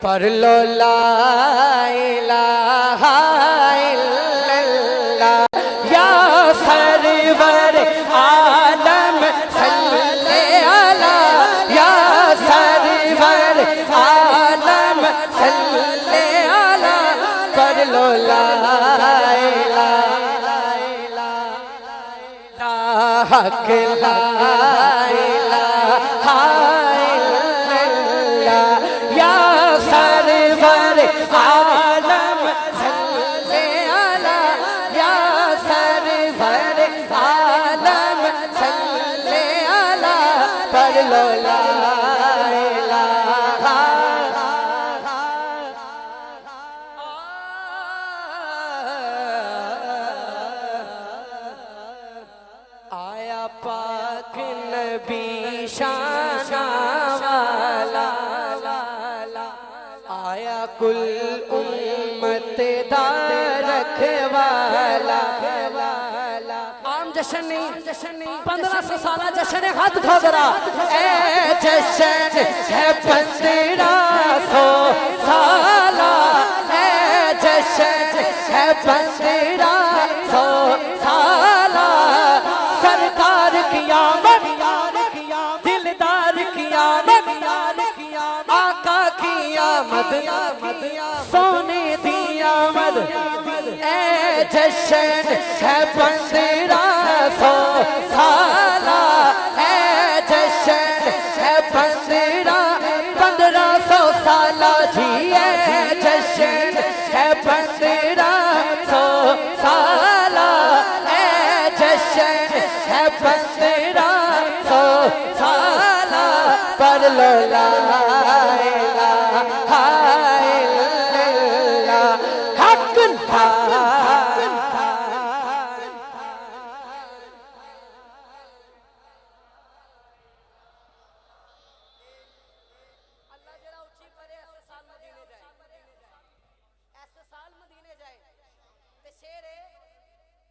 पढ़ लो ला इलाहा इल्लल्लाह या सरवर आलम सल्ले अला या सरवर आलम सल्ले अला। पढ़ लो ला इलाहा हक ला इलाहा इल्लल्लाह या सरवर आलम सल्ले अला या सरवर आलम सल्ले अला। पढ़ लो ला इलाहा। आया पाक नबी शाना वाला, आया कुल उम्मत दा रखवाला। आम जश्न नहीं 1500 साल जश्न है। हाथ उठाओ जरा। ए जश्न है 1500 साल, ए जश्न है 1500 साल। सरकार की आमद, दिलदार की आमद, आका की आमद, सोने दी आमद। ए जश्न है 1500 साल, ए जश्न है 1500 साल जी। ए जश्न है 1500 साल, ए जश्न है 1500 साल। पढ़ लो ला इलाहा इल्लल्लाह हक ला।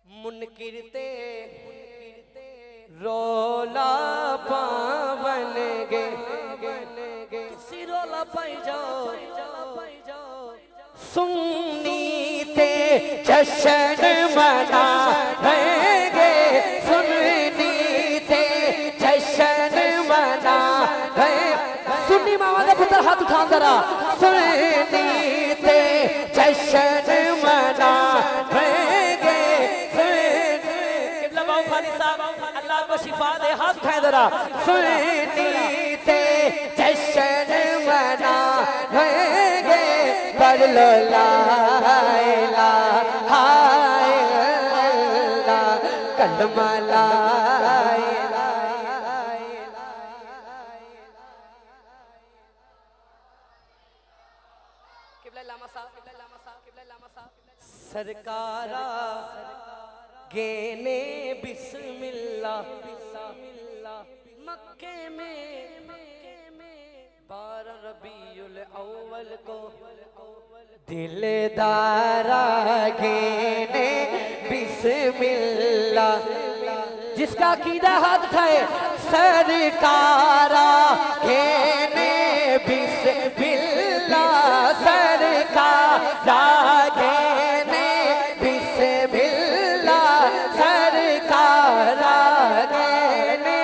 मुनकिरते रोला पावन गे, किसी रोला पाई जाओ। सुन्नी ते जश्न मनाएंगे, सुन्नी ते जश्न मनाएंगे। सुन्नी मामा का पुत्र हाथ उठा जरा। सुन्नी ते जश्न मनाएंगे। अल्लाह को शिफा दे। हाथ उठाए जरा। सुन्नी ते जश्न मनाएंगे। पढ़ लो ला इलाहा इल्लल्लाह कलमा ला इलाहा। किबला लामा साहब, किबला लामा साहब, किबला लामा साहब। सरकारा गेने बिस्मिल्लाह मक्के में 12 रबीउल अव्वल को दिलदारा गेने बिस्मिल्लाह। जिसका कीदा हाथ उठाए। सरकारा गेने बिस्मिल्लाह, सरकारा गेने बिस्मिल्लाह, सरकारा गेने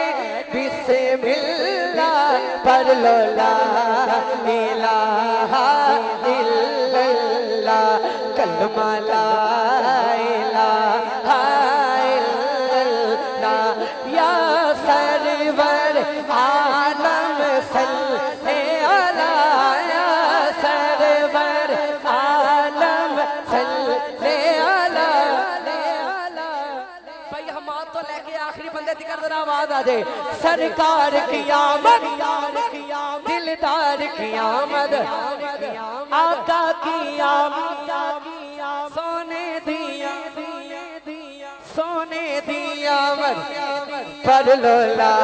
बिस्मिल्लाह। पढ़ लो ला इलाहा इल्लल्लाह कलमा ला इलाहा इल्लल्लाह या सरवर आलम सल्ले अला या सरवर आलम सल्ले अला। भाई हम तो लेके आखिरी बंदे दिक्कत जरा आवाज आ जाए। सरकार की आमद, दिलदार की आमद, आका की आमद, सोने दिया सोने दी आमद। पढ़ लो ला